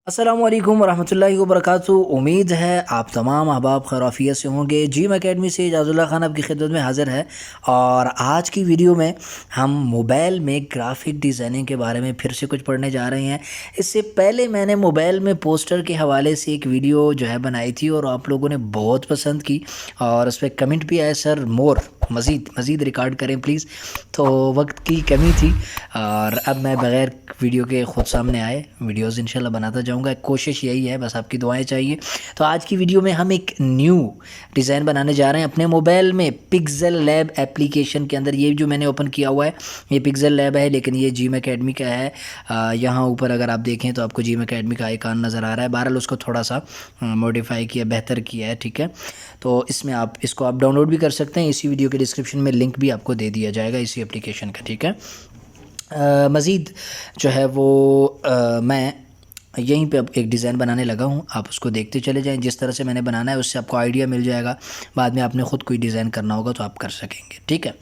अस्सलामु अलैकुम वरहमतुल्लाहि वबरकातुहू। उम्मीद है आप तमाम अहबाब खैरियत से होंगे। जिम एकेडमी से इजाज़ुल्लाह खान आपकी खिदमत में हाज़िर है और आज की वीडियो में हम मोबाइल में ग्राफिक डिज़ाइनिंग के बारे में फिर से कुछ पढ़ने जा रहे हैं। इससे पहले मैंने मोबाइल में पोस्टर के हवाले से एक वीडियो जो है बनाई थी और आप लोगों ने बहुत पसंद की और उस पर कमेंट भी आए, सर मोर मज़ीद रिकॉर्ड करें प्लीज़। तो वक्त की कमी थी और अब मैं बग़ैर वीडियो के ख़ुद सामने आए वीडियोज़ इंशाल्लाह बनाता जाऊंगा। कोशिश यही है, बस आपकी दुआएं चाहिए। तो आज की वीडियो में हम एक न्यू डिज़ाइन बनाने जा रहे हैं अपने मोबाइल में पिक्सेल लैब एप्लीकेशन के अंदर। ये जो मैंने ओपन किया हुआ है ये पिक्सेल लैब है, लेकिन ये जिम एकेडमी का है। यहाँ ऊपर अगर आप देखें तो आपको जिम एकेडमी का आइकॉन नज़र आ रहा है। बहरहाल उसको थोड़ा सा मॉडिफाई किया, बेहतर किया है, ठीक है। तो इसमें इसको आप डाउनलोड भी कर सकते हैं। इसी वीडियो के डिस्क्रिप्शन में लिंक भी आपको दे दिया जाएगा इसी एप्लीकेशन का, ठीक है। मज़ीद जो है वो मैं यहीं पे अब एक डिज़ाइन बनाने लगा हूँ, आप उसको देखते चले जाएं। जिस तरह से मैंने बनाना है उससे आपको आइडिया मिल जाएगा, बाद में आपने ख़ुद कोई डिज़ाइन करना होगा तो आप कर सकेंगे, ठीक है।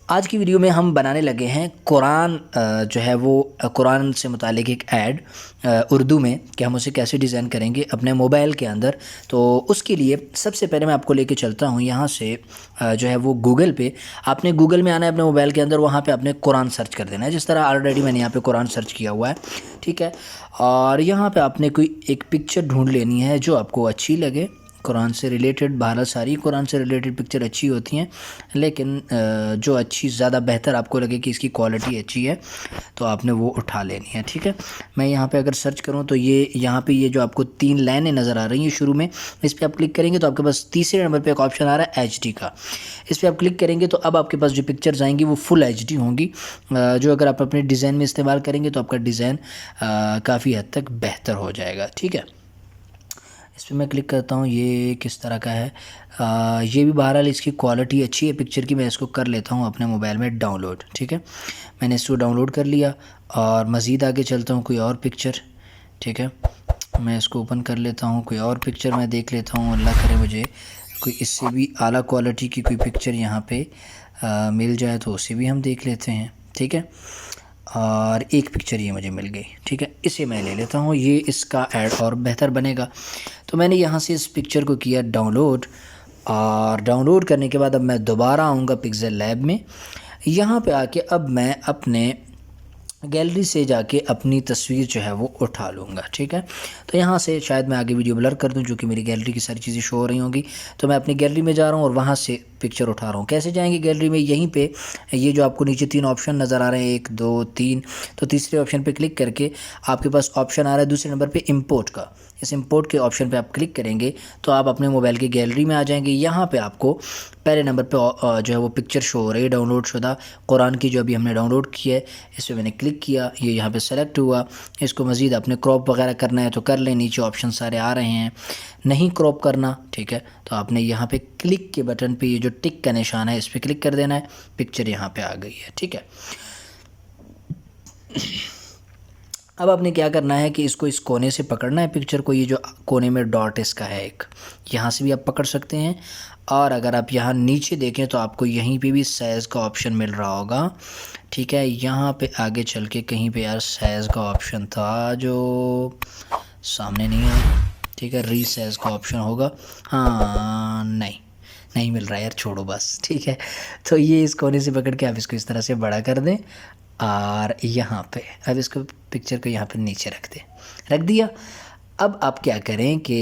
आज की वीडियो में हम बनाने लगे हैं कुरान, जो है वो कुरान से मुतालिक एक ऐड उर्दू में कि हम उसे कैसे डिज़ाइन करेंगे अपने मोबाइल के अंदर। तो उसके लिए सबसे पहले मैं आपको लेके चलता हूँ यहाँ से, जो है वो गूगल पे। आपने गूगल में आना है अपने मोबाइल के अंदर, वहाँ पे आपने कुरान सर्च कर देना है। जिस तरह ऑलरेडी मैंने यहाँ पे कुरान सर्च किया हुआ है, ठीक है। और यहाँ पे आपने कोई एक पिक्चर ढूंढ लेनी है जो आपको अच्छी लगे कुरान से रिलेटेड। बहरहाल सारी कुरान से रिलेटेड पिक्चर अच्छी होती हैं, लेकिन जो अच्छी ज़्यादा बेहतर आपको लगे कि इसकी क्वालिटी अच्छी है तो आपने वो उठा लेनी है, ठीक है। मैं यहाँ पे अगर सर्च करूँ तो ये यहाँ पे ये जो आपको 3 लाइनें नज़र आ रही हैं शुरू में, इस पर आप क्लिक करेंगे तो आपके पास तीसरे नंबर पे एक ऑप्शन आ रहा है HD का। इस पर आप क्लिक करेंगे तो अब आपके पास जो पिक्चर्स आएंगी वो फुल HD होंगी, जो अगर आप अपने डिज़ाइन में इस्तेमाल करेंगे तो आपका डिज़ाइन काफ़ी हद तक बेहतर हो जाएगा, ठीक है। इस पर मैं क्लिक करता हूँ, ये किस तरह का है। ये भी बहरहाल इसकी क्वालिटी अच्छी है पिक्चर की। मैं इसको कर लेता हूँ अपने मोबाइल में डाउनलोड, ठीक है। मैंने इसको डाउनलोड कर लिया और मज़ीद आगे चलता हूँ, कोई और पिक्चर, ठीक है। मैं इसको ओपन कर लेता हूँ, कोई और पिक्चर मैं देख लेता हूँ। अल्लाह करे मुझे कोई इससे भी आला क्वालिटी की कोई पिक्चर यहाँ पे मिल जाए तो उसे भी हम देख लेते हैं, ठीक है। और एक पिक्चर ये मुझे मिल गई, ठीक है, इसे मैं ले लेता हूँ। ये इसका ऐड और बेहतर बनेगा। तो मैंने यहाँ से इस पिक्चर को किया डाउनलोड और डाउनलोड करने के बाद अब मैं दोबारा आऊँगा पिक्सेल लैब में। यहाँ पे आके अब मैं अपने गैलरी से जाके अपनी तस्वीर जो है वो उठा लूँगा, ठीक है। तो यहाँ से शायद मैं आगे वीडियो ब्लर कर दूँ, जो कि मेरी गैलरी की सारी चीज़ें शो हो रही होंगी। तो मैं अपनी गैलरी में जा रहा हूँ और वहाँ से पिक्चर उठा रहा हूँ। कैसे जाएंगे गैलरी में? यहीं पे ये जो आपको नीचे 3 ऑप्शन नज़र आ रहे हैं, 1 2 3, तो तीसरे ऑप्शन पे क्लिक करके आपके पास ऑप्शन आ रहा है दूसरे नंबर पे इंपोर्ट का। इस इंपोर्ट के ऑप्शन पे आप क्लिक करेंगे तो आप अपने मोबाइल की गैलरी में आ जाएंगे। यहाँ पे आपको पहले नंबर पे जो है वो पिक्चर शो हो रही है डाउनलोड शुदा कुरान की, जो अभी हमने डाउनलोड की है। इस पर मैंने क्लिक किया, ये यहाँ पे सेलेक्ट हुआ। इसको मज़ीद अपने क्रॉप वगैरह करना है तो कर लें, नीचे ऑप्शन सारे आ रहे हैं। नहीं क्रॉप करना, ठीक है, तो आपने यहाँ पे क्लिक के बटन पे ये जो टिक का निशान है इस पर क्लिक कर देना है। पिक्चर यहाँ पे आ गई है, ठीक है। अब आपने क्या करना है कि इसको इस कोने से पकड़ना है पिक्चर को। ये जो कोने में डॉट इसका है एक, यहाँ से भी आप पकड़ सकते हैं। और अगर आप यहाँ नीचे देखें तो आपको यहीं पे भी साइज़ का ऑप्शन मिल रहा होगा, ठीक है। यहाँ पे आगे चल के कहीं पे यार साइज़ का ऑप्शन था जो सामने नहीं है, ठीक है। रीसाइज का ऑप्शन होगा, हाँ नहीं मिल रहा है यार, छोड़ो बस, ठीक है। तो ये इस कोने से पकड़ के आप इसको इस तरह से बड़ा कर दें और यहाँ पे अब इसको पिक्चर को यहाँ पे नीचे रख दिया। अब आप क्या करें कि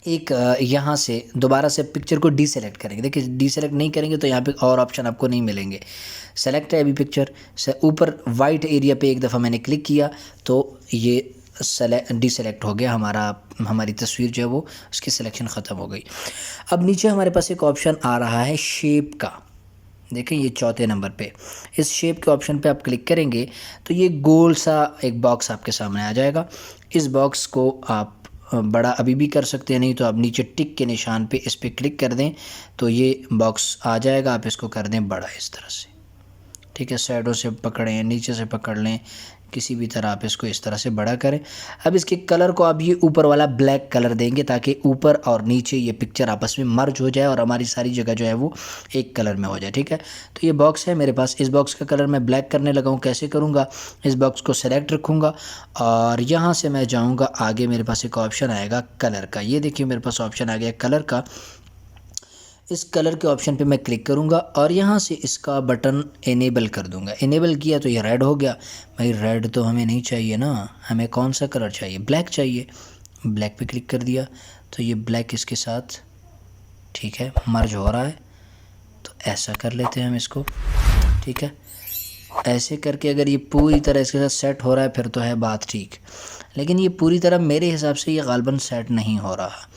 एक यहाँ से दोबारा से पिक्चर को डीसेलेक्ट करेंगे। देखिए डीसेलेक्ट नहीं करेंगे तो यहाँ पे और ऑप्शन आपको नहीं मिलेंगे। सेलेक्ट है अभी पिक्चर से ऊपर वाइट एरिया पे एक दफ़ा मैंने क्लिक किया तो ये डीसेलेक्ट हो गया, हमारी तस्वीर जो है वो उसकी सिलेक्शन ख़त्म हो गई। अब नीचे हमारे पास एक ऑप्शन आ रहा है शेप का, देखें ये चौथे नंबर पे। इस शेप के ऑप्शन पे आप क्लिक करेंगे तो ये गोल सा एक बॉक्स आपके सामने आ जाएगा। इस बॉक्स को आप बड़ा अभी भी कर सकते हैं, नहीं तो आप नीचे टिक के निशान पे इस पर क्लिक कर दें तो ये बॉक्स आ जाएगा। आप इसको कर दें बड़ा इस तरह से, ठीक है। साइडों से पकड़ें, नीचे से पकड़ लें, किसी भी तरह आप इसको इस तरह से बड़ा करें। अब इसके कलर को आप ये ऊपर वाला ब्लैक कलर देंगे ताकि ऊपर और नीचे ये पिक्चर आपस में मर्ज हो जाए और हमारी सारी जगह जो है वो एक कलर में हो जाए। ठीक है, तो ये बॉक्स है मेरे पास, इस बॉक्स का कलर मैं ब्लैक करने लगा हूँ। कैसे करूँगा, इस बॉक्स को सेलेक्ट रखूँगा और यहाँ से मैं जाऊँगा आगे, मेरे पास एक ऑप्शन आएगा कलर का। ये देखिए मेरे पास ऑप्शन आ गया कलर का। इस कलर के ऑप्शन पे मैं क्लिक करूँगा और यहाँ से इसका बटन इनेबल कर दूँगा। इनेबल किया तो ये रेड हो गया। भाई रेड तो हमें नहीं चाहिए ना, हमें कौन सा कलर चाहिए, ब्लैक चाहिए। ब्लैक पे क्लिक कर दिया तो ये ब्लैक इसके साथ ठीक है मर्ज हो रहा है। तो ऐसा कर लेते हैं हम इसको। ठीक है, ऐसे करके अगर ये पूरी तरह इसके साथ सेट हो रहा है फिर तो है बात ठीक, लेकिन ये पूरी तरह मेरे हिसाब से ये गालबन सेट नहीं हो रहा।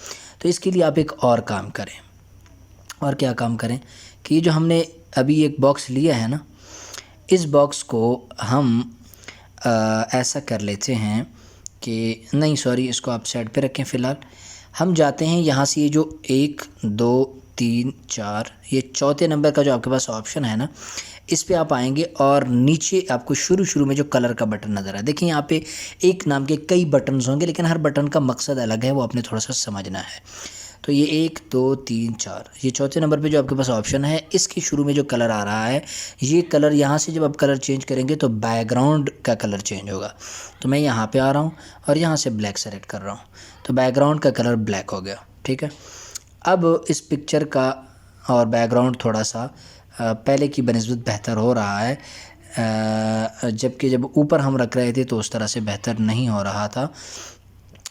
तो इसके लिए आप एक और काम करें। और क्या काम करें कि जो हमने अभी एक बॉक्स लिया है ना, इस बॉक्स को हम ऐसा कर लेते हैं कि नहीं सॉरी, इसको आप साइड पे रखें फ़िलहाल। हम जाते हैं यहाँ से, ये जो 1 2 3 4 ये चौथे नंबर का जो आपके पास ऑप्शन है ना, इस पे आप आएंगे और नीचे आपको शुरू में जो कलर का बटन नज़र है, देखिए यहाँ पे एक नाम के कई बटन्स होंगे लेकिन हर बटन का मकसद अलग है, वो आपने थोड़ा सा समझना है। तो ये 1 2 3 4 ये चौथे नंबर पे जो आपके पास ऑप्शन है, इसके शुरू में जो कलर आ रहा है, ये कलर यहाँ से जब आप कलर चेंज करेंगे तो बैकग्राउंड का कलर चेंज होगा। तो मैं यहाँ पे आ रहा हूँ और यहाँ से ब्लैक सेलेक्ट कर रहा हूँ, तो बैकग्राउंड का कलर ब्लैक हो गया। ठीक है, अब इस पिक्चर का और बैकग्राउंड थोड़ा सा पहले की बनिस्बत बेहतर हो रहा है, जबकि जब ऊपर हम रख रहे थे तो उस तरह से बेहतर नहीं हो रहा था।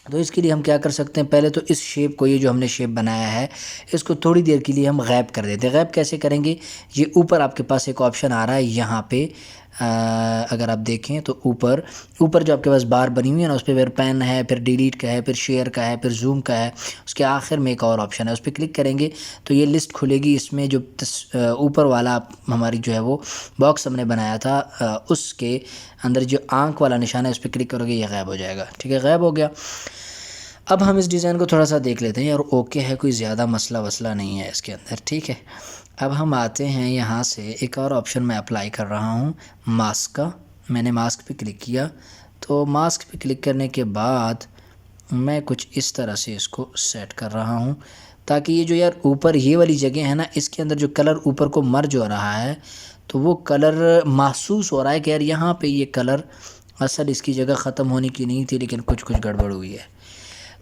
तो इसके लिए हम क्या कर सकते हैं, पहले तो इस शेप को, ये जो हमने शेप बनाया है, इसको थोड़ी देर के लिए हम गायब कर देते हैं। गायब कैसे करेंगे, ये ऊपर आपके पास एक ऑप्शन आ रहा है यहाँ पे, अगर आप देखें तो ऊपर जो आपके पास बार बनी हुई है ना, उस पर फिर पेन है, फिर डिलीट का है, फिर शेयर का है, फिर जूम का है, उसके आखिर में एक और ऑप्शन है, उस पर क्लिक करेंगे तो ये लिस्ट खुलेगी। इसमें जो ऊपर वाला हमारी जो है वो बॉक्स हमने बनाया था, उसके अंदर जो आंख वाला निशान है उस पर क्लिक करोगे, ये गायब हो जाएगा। ठीक है, गायब हो गया। अब हम इस डिज़ाइन को थोड़ा सा देख लेते हैं और ओके है, कोई ज़्यादा मसला वसला नहीं है इसके अंदर। ठीक है, अब हम आते हैं यहाँ से, एक और ऑप्शन मैं अप्लाई कर रहा हूँ मास्क का। मैंने मास्क पे क्लिक किया, तो मास्क पे क्लिक करने के बाद मैं कुछ इस तरह से इसको सेट कर रहा हूँ ताकि ये जो यार ऊपर ये वाली जगह है ना, इसके अंदर जो कलर ऊपर को मर्ज हो रहा है तो वो कलर महसूस हो रहा है कि यार यहाँ पे ये कलर असल इसकी जगह ख़त्म होने की नहीं थी लेकिन कुछ गड़बड़ हुई है।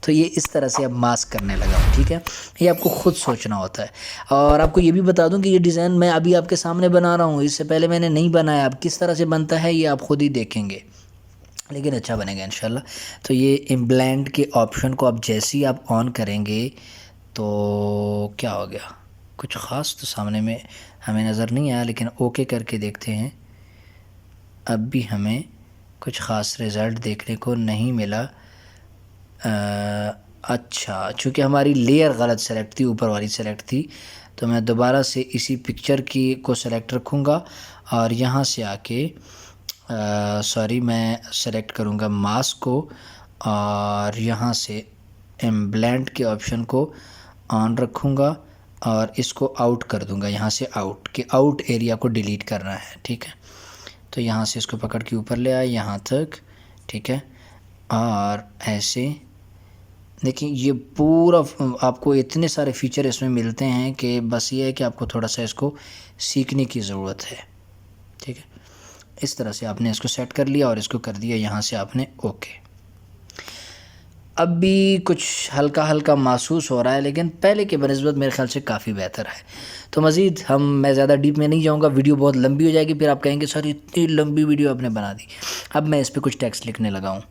तो ये इस तरह से अब मास्क करने लगा हूँ। ठीक है, ये आपको ख़ुद सोचना होता है। और आपको ये भी बता दूँ कि ये डिज़ाइन मैं अभी आपके सामने बना रहा हूँ, इससे पहले मैंने नहीं बनाया। अब किस तरह से बनता है ये आप ख़ुद ही देखेंगे, लेकिन अच्छा बनेगा इंशाल्लाह। तो ये इम्ब्लेंड के ऑप्शन को अब जैसे ही आप ऑन करेंगे तो क्या हो गया, कुछ ख़ास तो सामने में हमें नज़र नहीं आया, लेकिन ओके करके देखते हैं। अब भी हमें कुछ ख़ास रिज़ल्ट देखने को नहीं मिला। अच्छा, चूँकि हमारी लेयर गलत सेलेक्ट थी, ऊपर वाली सेलेक्ट थी, तो मैं दोबारा से इसी पिक्चर की को सेलेक्ट रखूँगा और यहाँ से आके सॉरी मैं सेलेक्ट करूँगा मास्क को और यहाँ से एम्ब्लेंड के ऑप्शन को ऑन रखूँगा और इसको आउट कर दूँगा। यहाँ से आउट के आउट एरिया को डिलीट करना है। ठीक है, तो यहाँ से इसको पकड़ के ऊपर ले आए यहाँ तक। ठीक है, और ऐसे देखिए ये पूरा आपको इतने सारे फीचर इसमें मिलते हैं कि बस ये है कि आपको थोड़ा सा इसको सीखने की ज़रूरत है। ठीक है, इस तरह से आपने इसको सेट कर लिया और इसको कर दिया यहाँ से आपने ओके। अब भी कुछ हल्का हल्का महसूस हो रहा है लेकिन पहले के बनिस्बत मेरे ख्याल से काफ़ी बेहतर है। तो मज़ीद मैं ज़्यादा डीप में नहीं जाऊँगा, वीडियो बहुत लंबी हो जाएगी, फिर आप कहेंगे सर इतनी लंबी वीडियो आपने बना दी। अब मैं इस पर कुछ टेक्स्ट लिखने लगा हूँ,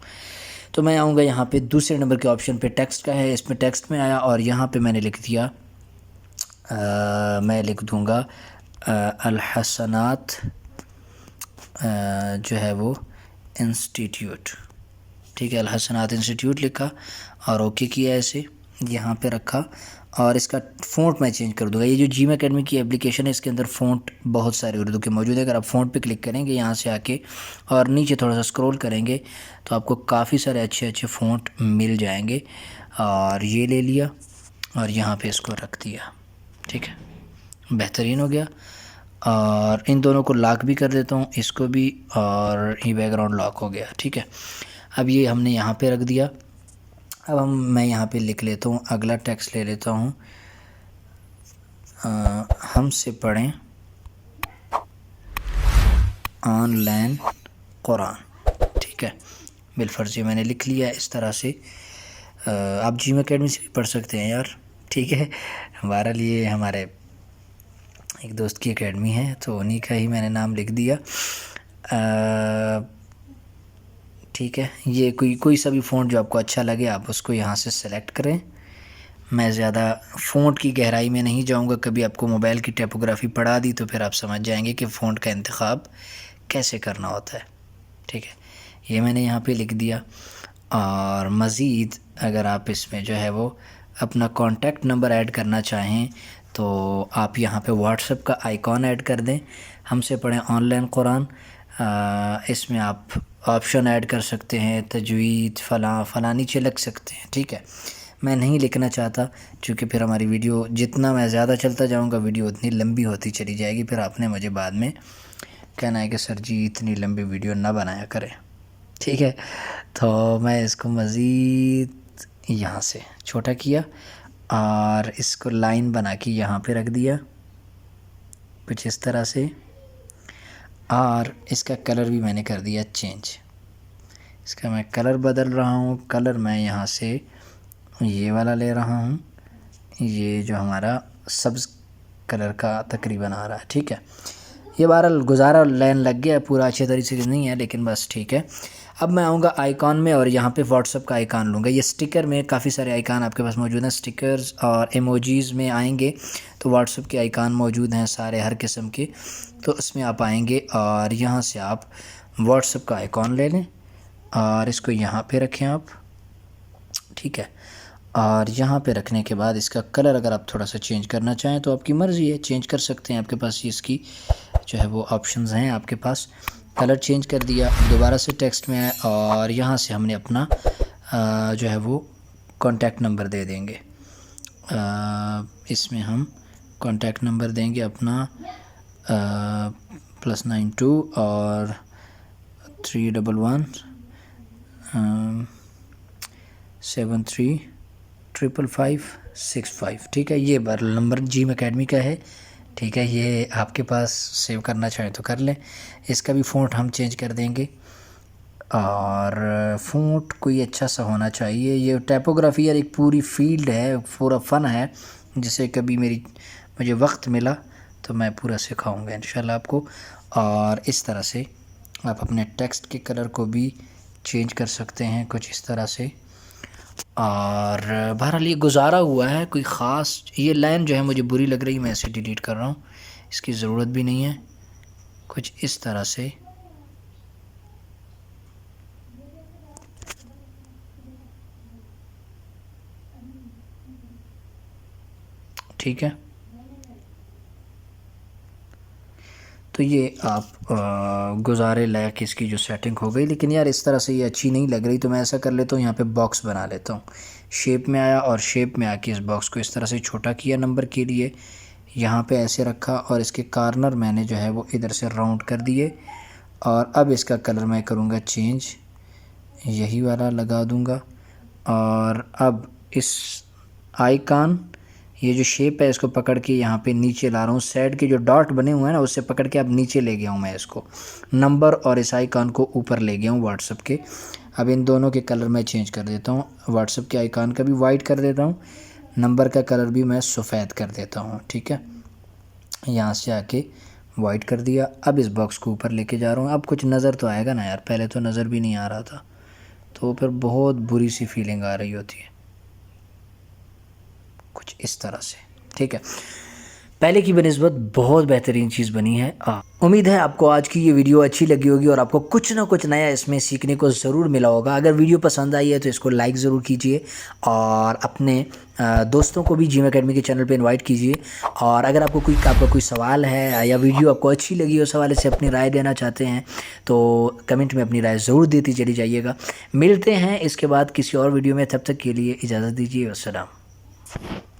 तो मैं आऊँगा यहाँ पे दूसरे नंबर के ऑप्शन पे टेक्स्ट का है, इसमें टेक्स्ट में आया और यहाँ पे मैंने लिख दिया, मैं लिख दूँगा अल-हसनात जो है वो इंस्टीट्यूट। ठीक है, अल-हसनात इंस्टीट्यूट लिखा और ओके किया, ऐसे यहाँ पे रखा और इसका फ़ॉन्ट मैं चेंज कर दूँगा। ये जो जीम एकेडमी की एप्लीकेशन है इसके अंदर फ़ॉन्ट बहुत सारे उर्दू के मौजूद है। अगर आप फ़ॉन्ट पे क्लिक करेंगे यहाँ से आके और नीचे थोड़ा सा स्क्रॉल करेंगे तो आपको काफ़ी सारे अच्छे फ़ॉन्ट मिल जाएंगे। और ये ले लिया और यहाँ पे इसको रख दिया। ठीक है, बेहतरीन हो गया। और इन दोनों को लॉक भी कर देता हूँ, इसको भी, और ये बैकग्राउंड लॉक हो गया। ठीक है, अब ये हमने यहाँ पे रख दिया। अब मैं यहाँ पे लिख लेता हूँ, अगला टेक्स्ट ले लेता हूँ, हमसे पढ़ें ऑनलाइन कुरान। ठीक है, बिलफर्जी मैंने लिख लिया इस तरह से। आप जीम एकेडमी से भी पढ़ सकते हैं यार। ठीक है, हमारे लिए हमारे एक दोस्त की एकेडमी है तो उन्हीं का ही मैंने नाम लिख दिया। ठीक है, ये कोई सा भी फ़ॉन्ट जो आपको अच्छा लगे आप उसको यहाँ से सेलेक्ट करें। मैं ज़्यादा फ़ॉन्ट की गहराई में नहीं जाऊँगा, कभी आपको मोबाइल की टाइपोग्राफी पढ़ा दी तो फिर आप समझ जाएंगे कि फ़ॉन्ट का इंतखाब कैसे करना होता है। ठीक है, ये मैंने यहाँ पे लिख दिया। और मज़ीद अगर आप इसमें जो है वो अपना कॉन्टैक्ट नंबर ऐड करना चाहें तो आप यहाँ पे व्हाट्सएप का आइकॉन ऐड कर दें, हमसे पढ़ें ऑनलाइन कुरान। इसमें आप ऑप्शन ऐड कर सकते हैं, तजवीद फ़लाँ नीचे लग सकते हैं। ठीक है, मैं नहीं लिखना चाहता क्योंकि फिर हमारी वीडियो, जितना मैं ज़्यादा चलता जाऊँगा वीडियो उतनी लंबी होती चली जाएगी, फिर आपने मुझे बाद में कहना है कि सर जी इतनी लंबी वीडियो ना बनाया करें। ठीक है, तो मैं इसको मज़ीद यहाँ से छोटा किया और इसको लाइन बना के यहाँ पे रख दिया कुछ इस तरह से, और इसका कलर भी मैंने कर दिया चेंज। इसका मैं कलर बदल रहा हूँ, कलर मैं यहाँ से ये वाला ले रहा हूँ, ये जो हमारा सब्ज़ कलर का तकरीबन आ रहा है। ठीक है, ये बहरहाल गुजारा लाइन लग गया, पूरा अच्छे तरीके से नहीं है लेकिन बस ठीक है। अब मैं आऊँगा आइकॉन में और यहाँ पे व्हाट्सएप का आइकॉन लूँगा। ये स्टिकर में काफ़ी सारे आइकॉन आपके पास मौजूद हैं, स्टिकर्स और इमोजीज़ में आएंगे तो व्हाट्सएप के आइकॉन मौजूद हैं सारे हर किस्म के, तो इसमें आप आएंगे और यहाँ से आप व्हाट्सएप का आइकॉन ले लें और इसको यहाँ पे रखें आप। ठीक है, और यहाँ पे रखने के बाद इसका कलर अगर आप थोड़ा सा चेंज करना चाहें तो आपकी मर्ज़ी है, चेंज कर सकते हैं, आपके पास ये इसकी जो है वो ऑप्शंस हैं आपके पास। कलर चेंज कर दिया, दोबारा से टेक्स्ट में आए और यहाँ से हमने अपना जो है वो कॉन्टैक्ट नंबर दे देंगे। इसमें हम कॉन्टैक्ट नंबर देंगे अपना +92 और 311 735565। ठीक है, ये बार नंबर जीम एकेडमी का है। ठीक है, ये आपके पास सेव करना चाहें तो कर लें। इसका भी फ़ॉन्ट हम चेंज कर देंगे और फ़ॉन्ट कोई अच्छा सा होना चाहिए। ये टाइपोग्राफी यार एक पूरी फील्ड है, पूरा फ़न है, जिसे कभी मुझे वक्त मिला तो मैं पूरा सिखाऊंगा इंशाल्लाह आपको। और इस तरह से आप अपने टेक्स्ट के कलर को भी चेंज कर सकते हैं कुछ इस तरह से। और बहरहाल ये गुजारा हुआ है, कोई ख़ास, ये लाइन जो है मुझे बुरी लग रही, मैं इसे डिलीट कर रहा हूँ, इसकी ज़रूरत भी नहीं है। कुछ इस तरह से ठीक है, तो ये आप गुजारे लायक इसकी जो सेटिंग हो गई। लेकिन यार इस तरह से ये अच्छी नहीं लग रही, तो मैं ऐसा कर लेता हूँ, यहाँ पे बॉक्स बना लेता हूँ। शेप में आया और शेप में आके इस बॉक्स को इस तरह से छोटा किया नंबर के लिए, यहाँ पे ऐसे रखा और इसके कॉर्नर मैंने जो है वो इधर से राउंड कर दिए। और अब इसका कलर मैं करूँगा चेंज, यही वाला लगा दूँगा। और अब इस आइकॉन, ये जो शेप है इसको पकड़ के यहाँ पे नीचे ला रहा हूँ, साइड के जो डॉट बने हुए हैं ना उससे पकड़ के अब नीचे ले गया हूँ मैं इसको, नंबर और इस आइकॉन को ऊपर ले गया हूँ व्हाट्सएप के। अब इन दोनों के कलर मैं चेंज कर देता हूँ, व्हाट्सएप के आइकॉन का भी वाइट कर देता हूँ, नंबर का कलर भी मैं सफ़ेद कर देता हूँ। ठीक है, यहाँ से आके वाइट कर दिया। अब इस बॉक्स को ऊपर लेके जा रहा हूँ। अब कुछ नज़र तो आएगा ना यार, पहले तो नज़र भी नहीं आ रहा था, तो फिर बहुत बुरी सी फीलिंग आ रही होती है कुछ इस तरह से। ठीक है, पहले की बनिस्बत बहुत बेहतरीन चीज़ बनी है। उम्मीद है आपको आज की ये वीडियो अच्छी लगी होगी और आपको कुछ ना कुछ नया इसमें सीखने को ज़रूर मिला होगा। अगर वीडियो पसंद आई है तो इसको लाइक ज़रूर कीजिए और अपने दोस्तों को भी जीम एकेडमी के चैनल पे इनवाइट कीजिए। और अगर आपका कोई सवाल है या वीडियो आपको अच्छी लगी उस हवाले से अपनी राय देना चाहते हैं तो कमेंट में अपनी राय ज़रूर देती चली जाइएगा। मिलते हैं इसके बाद किसी और वीडियो में, तब तक के लिए इजाज़त दीजिए। अस्सलाम।